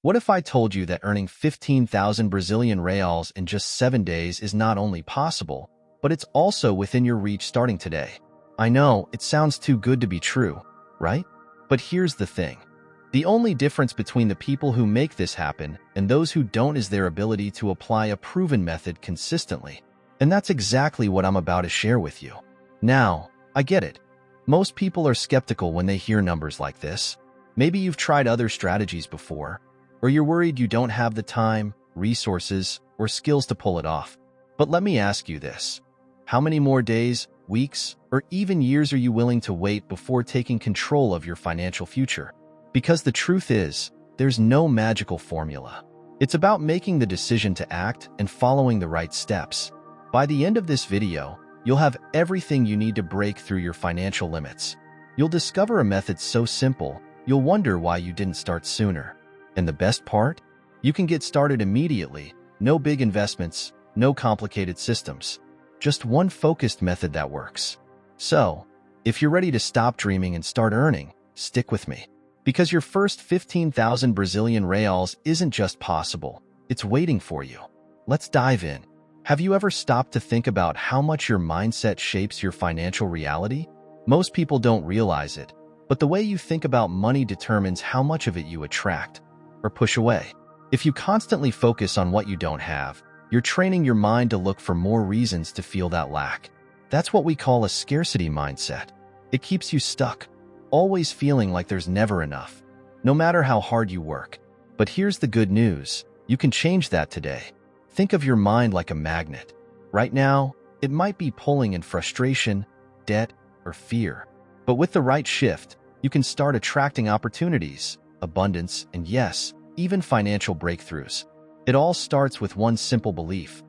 What if I told you that earning 15,000 Brazilian reals in just 7 days is not only possible, but it's also within your reach starting today? I know, it sounds too good to be true, right? But here's the thing. The only difference between the people who make this happen and those who don't is their ability to apply a proven method consistently. And that's exactly what I'm about to share with you. Now, I get it. Most people are skeptical when they hear numbers like this. Maybe you've tried other strategies before, or you're worried you don't have the time, resources, or skills to pull it off. But let me ask you this. How many more days, weeks, or even years are you willing to wait before taking control of your financial future? Because the truth is, there's no magical formula. It's about making the decision to act and following the right steps. By the end of this video, you'll have everything you need to break through your financial limits. You'll discover a method so simple, you'll wonder why you didn't start sooner. And the best part? You can get started immediately. No big investments, no complicated systems. Just one focused method that works. So, if you're ready to stop dreaming and start earning, stick with me. Because your first 15,000 Brazilian reals isn't just possible, it's waiting for you. Let's dive in. Have you ever stopped to think about how much your mindset shapes your financial reality? Most people don't realize it, but the way you think about money determines how much of it you attract or push away. If you constantly focus on what you don't have, you're training your mind to look for more reasons to feel that lack. That's what we call a scarcity mindset. It keeps you stuck, always feeling like there's never enough, no matter how hard you work. But here's the good news. You can change that today. Think of your mind like a magnet. Right now, it might be pulling in frustration, debt, or fear. But with the right shift, you can start attracting opportunities, abundance, and yes, even financial breakthroughs. It all starts with one simple belief.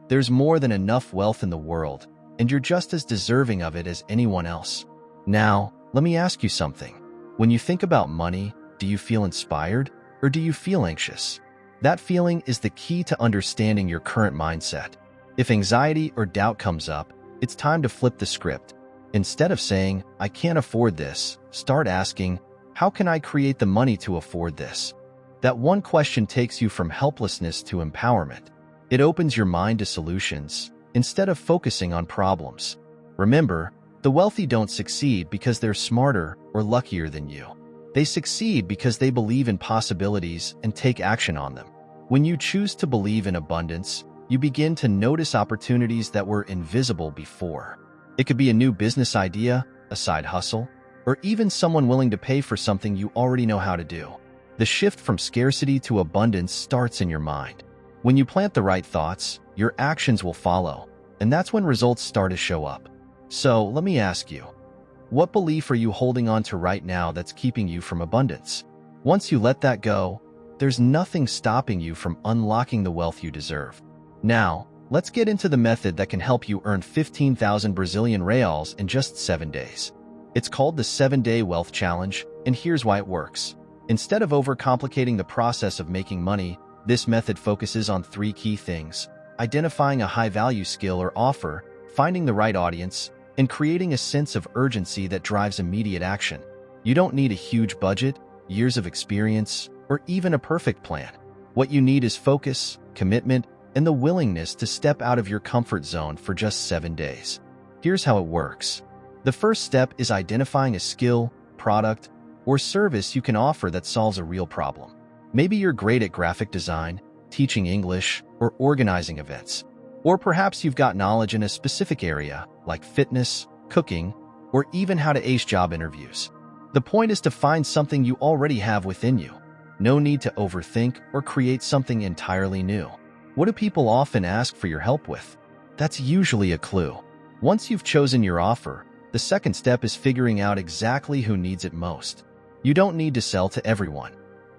There's more than enough wealth in the world, and you're just as deserving of it as anyone else. Now, let me ask you something. When you think about money, do you feel inspired or do you feel anxious? That feeling is the key to understanding your current mindset. If anxiety or doubt comes up, it's time to flip the script. Instead of saying, I can't afford this, start asking, how can I create the money to afford this? That one question takes you from helplessness to empowerment. It opens your mind to solutions instead of focusing on problems. Remember, the wealthy don't succeed because they're smarter or luckier than you. They succeed because they believe in possibilities and take action on them. When you choose to believe in abundance, you begin to notice opportunities that were invisible before. It could be a new business idea, a side hustle, or even someone willing to pay for something you already know how to do. The shift from scarcity to abundance starts in your mind. When you plant the right thoughts, your actions will follow, and that's when results start to show up. So, let me ask you, what belief are you holding on to right now that's keeping you from abundance? Once you let that go, there's nothing stopping you from unlocking the wealth you deserve. Now, let's get into the method that can help you earn 15,000 Brazilian reals in just 7 days. It's called the 7-Day Wealth Challenge, and here's why it works. Instead of overcomplicating the process of making money, this method focuses on 3 key things: identifying a high-value skill or offer, finding the right audience, and creating a sense of urgency that drives immediate action. You don't need a huge budget, years of experience, or even a perfect plan. What you need is focus, commitment, and the willingness to step out of your comfort zone for just 7 days. Here's how it works. The first step is identifying a skill, product, or service you can offer that solves a real problem. Maybe you're great at graphic design, teaching English, or organizing events. Or perhaps you've got knowledge in a specific area, like fitness, cooking, or even how to ace job interviews. The point is to find something you already have within you. No need to overthink or create something entirely new. What do people often ask for your help with? That's usually a clue. Once you've chosen your offer, the second step is figuring out exactly who needs it most. You don't need to sell to everyone.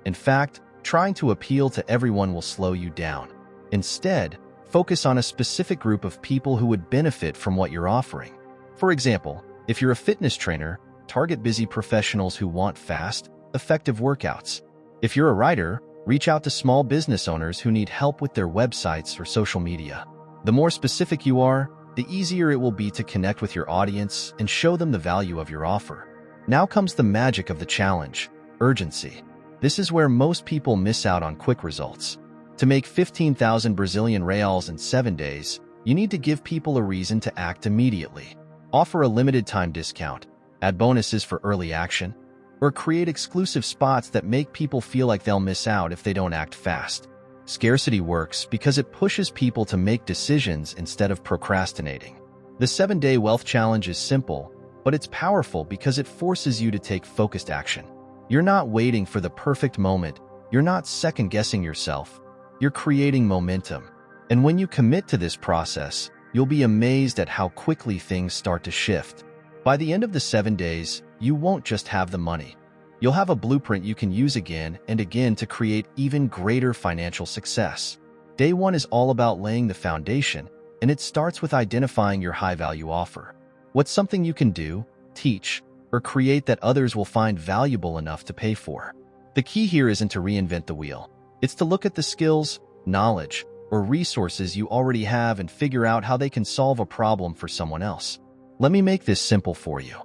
In fact, trying to appeal to everyone will slow you down. Instead, focus on a specific group of people who would benefit from what you're offering. For example, if you're a fitness trainer, target busy professionals who want fast, effective workouts. If you're a writer, reach out to small business owners who need help with their websites or social media. The more specific you are, the easier it will be to connect with your audience and show them the value of your offer. Now comes the magic of the challenge: urgency. This is where most people miss out on quick results. To make 15,000 Brazilian reals in 7 days, you need to give people a reason to act immediately. Offer a limited time discount, add bonuses for early action, or create exclusive spots that make people feel like they'll miss out if they don't act fast. Scarcity works because it pushes people to make decisions instead of procrastinating. The 7-Day Wealth Challenge is simple, but it's powerful because it forces you to take focused action. You're not waiting for the perfect moment. You're not second-guessing yourself. You're creating momentum. And when you commit to this process, you'll be amazed at how quickly things start to shift. By the end of the 7 days, you won't just have the money. You'll have a blueprint you can use again and again to create even greater financial success. Day 1 is all about laying the foundation, and it starts with identifying your high-value offer. What's something you can do, teach, or create that others will find valuable enough to pay for? The key here isn't to reinvent the wheel. It's to look at the skills, knowledge, or resources you already have and figure out how they can solve a problem for someone else. Let me make this simple for you.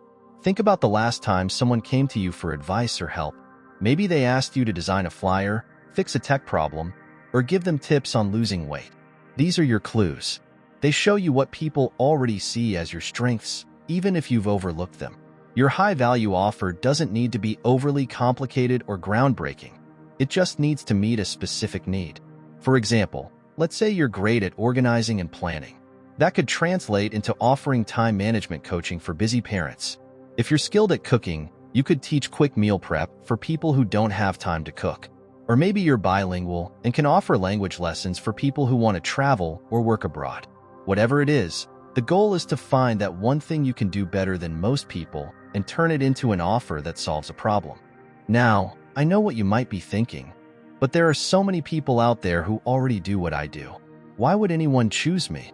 Think about the last time someone came to you for advice or help. Maybe they asked you to design a flyer, fix a tech problem, or give them tips on losing weight. These are your clues. They show you what people already see as your strengths, even if you've overlooked them. Your high-value offer doesn't need to be overly complicated or groundbreaking. It just needs to meet a specific need. For example, let's say you're great at organizing and planning. That could translate into offering time management coaching for busy parents. If you're skilled at cooking, you could teach quick meal prep for people who don't have time to cook. Or maybe you're bilingual and can offer language lessons for people who want to travel or work abroad. Whatever it is, the goal is to find that one thing you can do better than most people and turn it into an offer that solves a problem. Now, I know what you might be thinking, but there are so many people out there who already do what I do. Why would anyone choose me?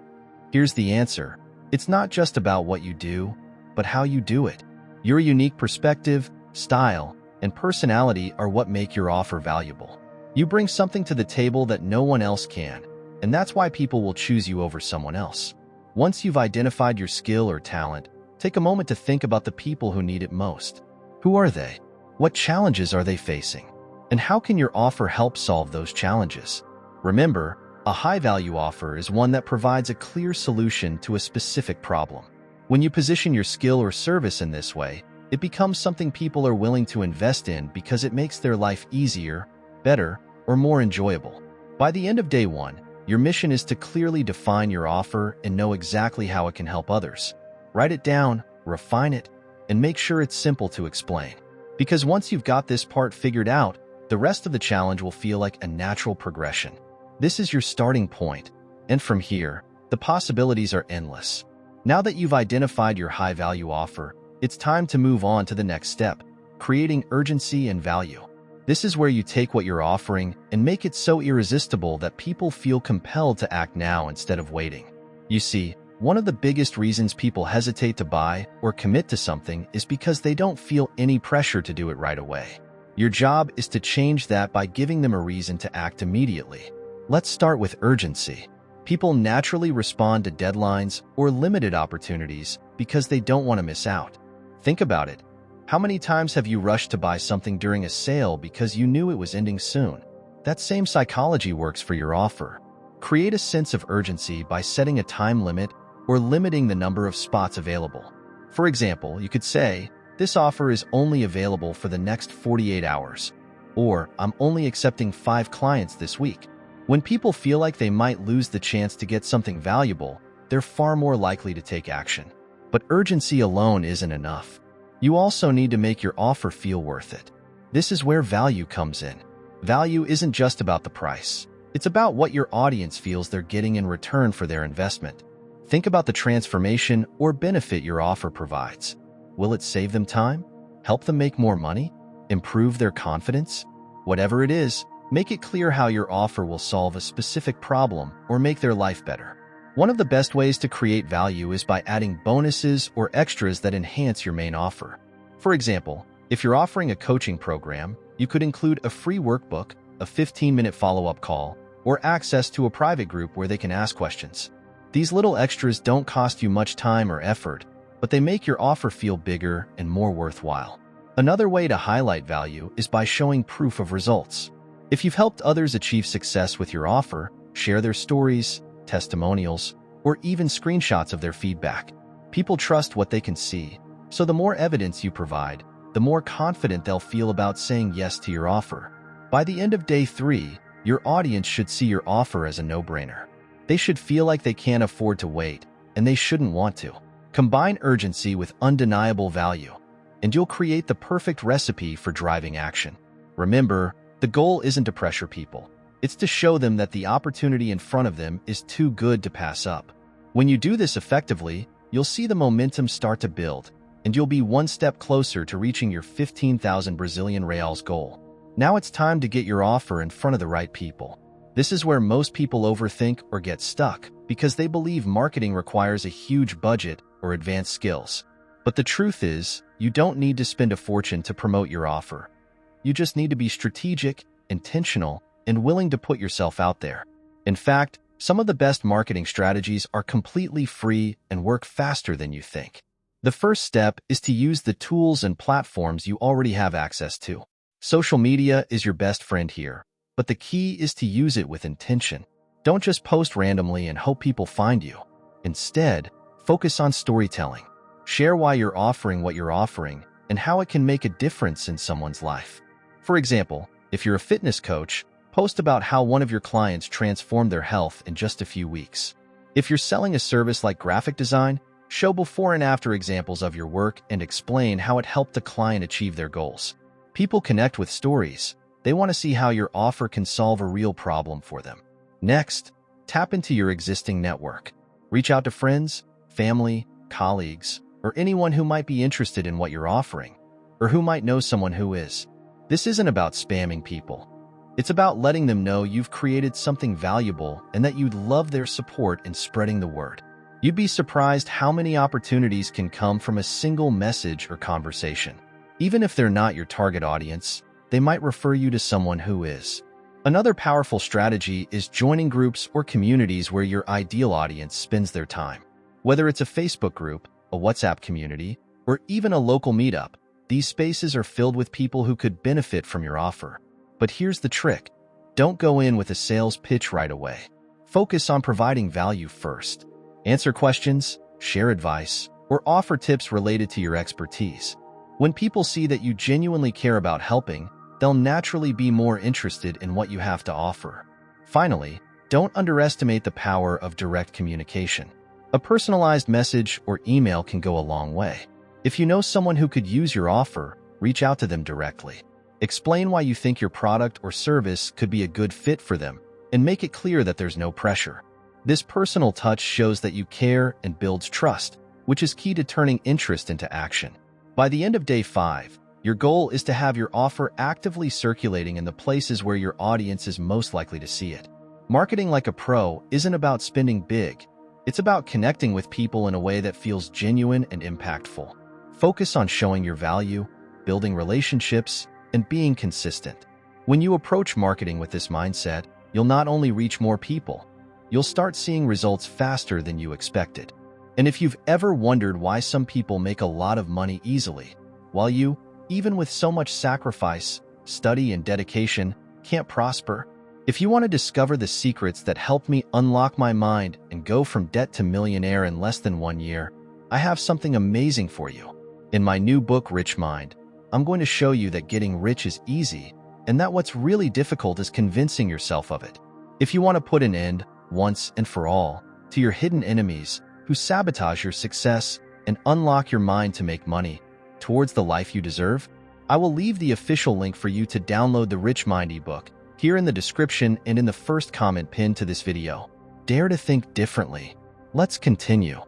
Here's the answer. It's not just about what you do, but how you do it. Your unique perspective, style, and personality are what make your offer valuable. You bring something to the table that no one else can, and that's why people will choose you over someone else. Once you've identified your skill or talent, take a moment to think about the people who need it most. Who are they? What challenges are they facing? And how can your offer help solve those challenges? Remember, a high-value offer is one that provides a clear solution to a specific problem. When you position your skill or service in this way, it becomes something people are willing to invest in because it makes their life easier, better, or more enjoyable. By the end of day 1, your mission is to clearly define your offer and know exactly how it can help others. Write it down, refine it, and make sure it's simple to explain. Because once you've got this part figured out, the rest of the challenge will feel like a natural progression. This is your starting point, and from here, the possibilities are endless. Now that you've identified your high-value offer, it's time to move on to the next step, creating urgency and value. This is where you take what you're offering and make it so irresistible that people feel compelled to act now instead of waiting. You see, one of the biggest reasons people hesitate to buy or commit to something is because they don't feel any pressure to do it right away. Your job is to change that by giving them a reason to act immediately. Let's start with urgency. People naturally respond to deadlines or limited opportunities because they don't want to miss out. Think about it. How many times have you rushed to buy something during a sale because you knew it was ending soon? That same psychology works for your offer. Create a sense of urgency by setting a time limit or limiting the number of spots available. For example, you could say, "This offer is only available for the next 48 hours," or "I'm only accepting 5 clients this week." When people feel like they might lose the chance to get something valuable, they're far more likely to take action. But urgency alone isn't enough. You also need to make your offer feel worth it. This is where value comes in. Value isn't just about the price. It's about what your audience feels they're getting in return for their investment. Think about the transformation or benefit your offer provides. Will it save them time? Help them make more money? Improve their confidence? Whatever it is, make it clear how your offer will solve a specific problem or make their life better. One of the best ways to create value is by adding bonuses or extras that enhance your main offer. For example, if you're offering a coaching program, you could include a free workbook, a 15-minute follow-up call, or access to a private group where they can ask questions. These little extras don't cost you much time or effort, but they make your offer feel bigger and more worthwhile. Another way to highlight value is by showing proof of results. If you've helped others achieve success with your offer, share their stories, testimonials, or even screenshots of their feedback. People trust what they can see, so the more evidence you provide, the more confident they'll feel about saying yes to your offer. By the end of day 3, your audience should see your offer as a no-brainer. They should feel like they can't afford to wait, and they shouldn't want to. Combine urgency with undeniable value, and you'll create the perfect recipe for driving action. Remember, the goal isn't to pressure people. It's to show them that the opportunity in front of them is too good to pass up. When you do this effectively, you'll see the momentum start to build, and you'll be one step closer to reaching your 15,000 Brazilian reals goal. Now it's time to get your offer in front of the right people. This is where most people overthink or get stuck because they believe marketing requires a huge budget or advanced skills. But the truth is, you don't need to spend a fortune to promote your offer. You just need to be strategic, intentional, and willing to put yourself out there. In fact, some of the best marketing strategies are completely free and work faster than you think. The first step is to use the tools and platforms you already have access to. Social media is your best friend here, but the key is to use it with intention. Don't just post randomly and hope people find you. Instead, focus on storytelling. Share why you're offering what you're offering and how it can make a difference in someone's life. For example, if you're a fitness coach, post about how one of your clients transformed their health in just a few weeks. If you're selling a service like graphic design, show before and after examples of your work and explain how it helped a client achieve their goals. People connect with stories. They want to see how your offer can solve a real problem for them. Next, tap into your existing network. Reach out to friends, family, colleagues, or anyone who might be interested in what you're offering, or who might know someone who is. This isn't about spamming people. It's about letting them know you've created something valuable and that you'd love their support in spreading the word. You'd be surprised how many opportunities can come from a single message or conversation. Even if they're not your target audience, they might refer you to someone who is. Another powerful strategy is joining groups or communities where your ideal audience spends their time. Whether it's a Facebook group, a WhatsApp community, or even a local meetup, these spaces are filled with people who could benefit from your offer. But here's the trick. Don't go in with a sales pitch right away. Focus on providing value first. Answer questions, share advice, or offer tips related to your expertise. When people see that you genuinely care about helping, they'll naturally be more interested in what you have to offer. Finally, don't underestimate the power of direct communication. A personalized message or email can go a long way. If you know someone who could use your offer, reach out to them directly. Explain why you think your product or service could be a good fit for them, and make it clear that there's no pressure. This personal touch shows that you care and builds trust, which is key to turning interest into action. By the end of day 5, your goal is to have your offer actively circulating in the places where your audience is most likely to see it. Marketing like a pro isn't about spending big. It's about connecting with people in a way that feels genuine and impactful. Focus on showing your value, building relationships, and being consistent. When you approach marketing with this mindset, you'll not only reach more people, you'll start seeing results faster than you expected. And if you've ever wondered why some people make a lot of money easily, while you, even with so much sacrifice, study, and dedication, can't prosper, if you want to discover the secrets that helped me unlock my mind and go from debt to millionaire in less than 1 year, I have something amazing for you. In my new book, Rich Mind, I'm going to show you that getting rich is easy and that what's really difficult is convincing yourself of it. If you want to put an end, once and for all, to your hidden enemies who sabotage your success and unlock your mind to make money towards the life you deserve, I will leave the official link for you to download the Rich Mind ebook here in the description and in the first comment pinned to this video. Dare to think differently. Let's continue.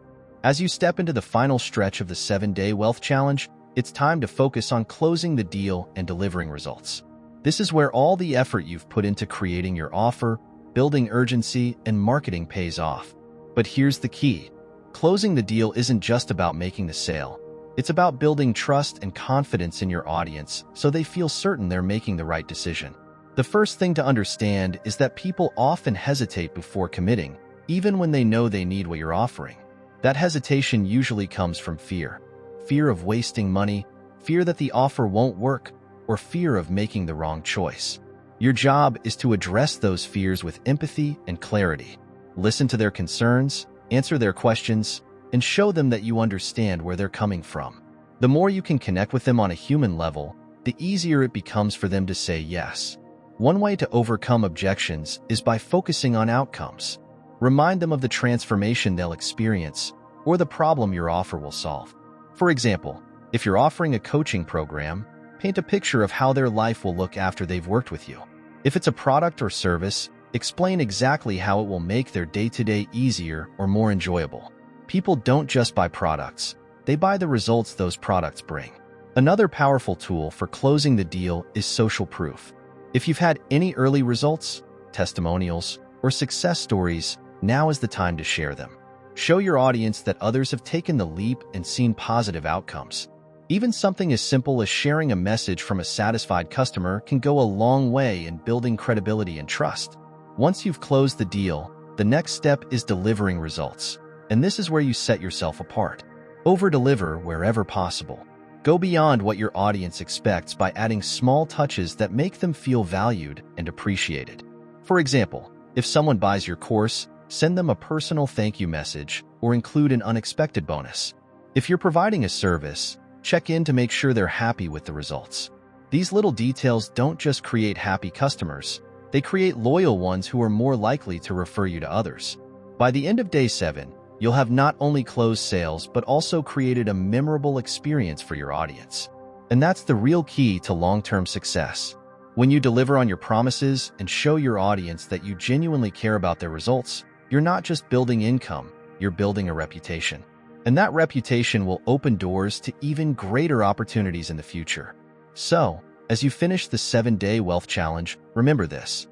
As you step into the final stretch of the 7-Day Wealth Challenge, it's time to focus on closing the deal and delivering results. This is where all the effort you've put into creating your offer, building urgency, and marketing pays off. But here's the key. Closing the deal isn't just about making the sale. It's about building trust and confidence in your audience so they feel certain they're making the right decision. The first thing to understand is that people often hesitate before committing, even when they know they need what you're offering. That hesitation usually comes from fear. Fear of wasting money, fear that the offer won't work, or fear of making the wrong choice. Your job is to address those fears with empathy and clarity. Listen to their concerns, answer their questions, and show them that you understand where they're coming from. The more you can connect with them on a human level, the easier it becomes for them to say yes. One way to overcome objections is by focusing on outcomes. Remind them of the transformation they'll experience or the problem your offer will solve. For example, if you're offering a coaching program, paint a picture of how their life will look after they've worked with you. If it's a product or service, explain exactly how it will make their day-to-day easier or more enjoyable. People don't just buy products, they buy the results those products bring. Another powerful tool for closing the deal is social proof. If you've had any early results, testimonials, or success stories, now is the time to share them. Show your audience that others have taken the leap and seen positive outcomes. Even something as simple as sharing a message from a satisfied customer can go a long way in building credibility and trust. Once you've closed the deal, the next step is delivering results. And this is where you set yourself apart. Over-deliver wherever possible. Go beyond what your audience expects by adding small touches that make them feel valued and appreciated. For example, if someone buys your course, send them a personal thank you message or include an unexpected bonus. If you're providing a service, check in to make sure they're happy with the results. These little details don't just create happy customers, they create loyal ones who are more likely to refer you to others. By the end of day 7, you'll have not only closed sales but also created a memorable experience for your audience. And that's the real key to long-term success. When you deliver on your promises and show your audience that you genuinely care about their results, you're not just building income, you're building a reputation. And that reputation will open doors to even greater opportunities in the future. So, as you finish the 7-day wealth challenge, remember this.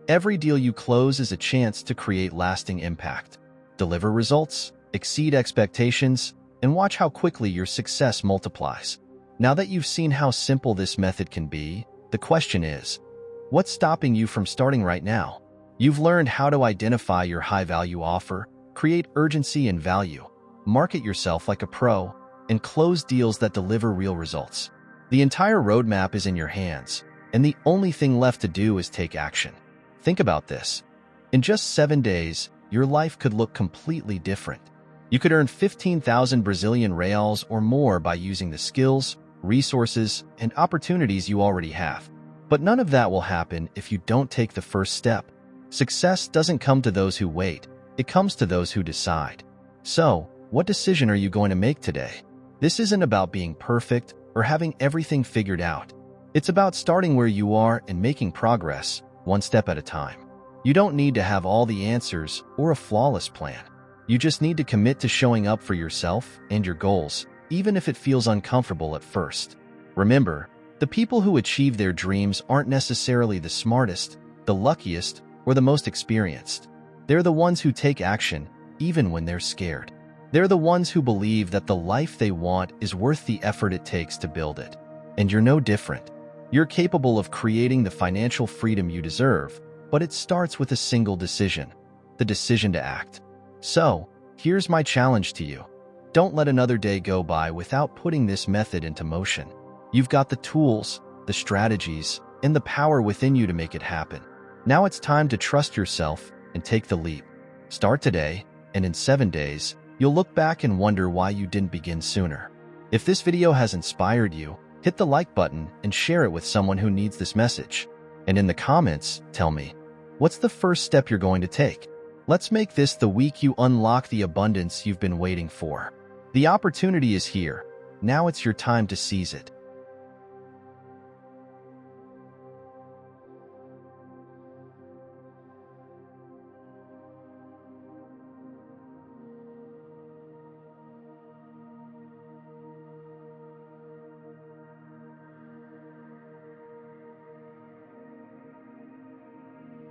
Every deal you close is a chance to create lasting impact. Deliver results, exceed expectations, and watch how quickly your success multiplies. Now that you've seen how simple this method can be, the question is, what's stopping you from starting right now? You've learned how to identify your high-value offer, create urgency and value, market yourself like a pro, and close deals that deliver real results. The entire roadmap is in your hands, and the only thing left to do is take action. Think about this. In just 7 days, your life could look completely different. You could earn 15,000 Brazilian reals or more by using the skills, resources, and opportunities you already have. But none of that will happen if you don't take the first step. Success doesn't come to those who wait, it comes to those who decide. So, what decision are you going to make today? This isn't about being perfect or having everything figured out. It's about starting where you are and making progress, one step at a time. You don't need to have all the answers or a flawless plan. You just need to commit to showing up for yourself and your goals, even if it feels uncomfortable at first. Remember, the people who achieve their dreams aren't necessarily the smartest, the luckiest, or the most experienced. They're the ones who take action, even when they're scared. They're the ones who believe that the life they want is worth the effort it takes to build it. And you're no different. You're capable of creating the financial freedom you deserve, but it starts with a single decision, the decision to act. So, here's my challenge to you. Don't let another day go by without putting this method into motion. You've got the tools, the strategies, and the power within you to make it happen. Now it's time to trust yourself and take the leap. Start today, and in 7 days, you'll look back and wonder why you didn't begin sooner. If this video has inspired you, hit the like button and share it with someone who needs this message. And in the comments, tell me, what's the first step you're going to take? Let's make this the week you unlock the abundance you've been waiting for. The opportunity is here. Now it's your time to seize it.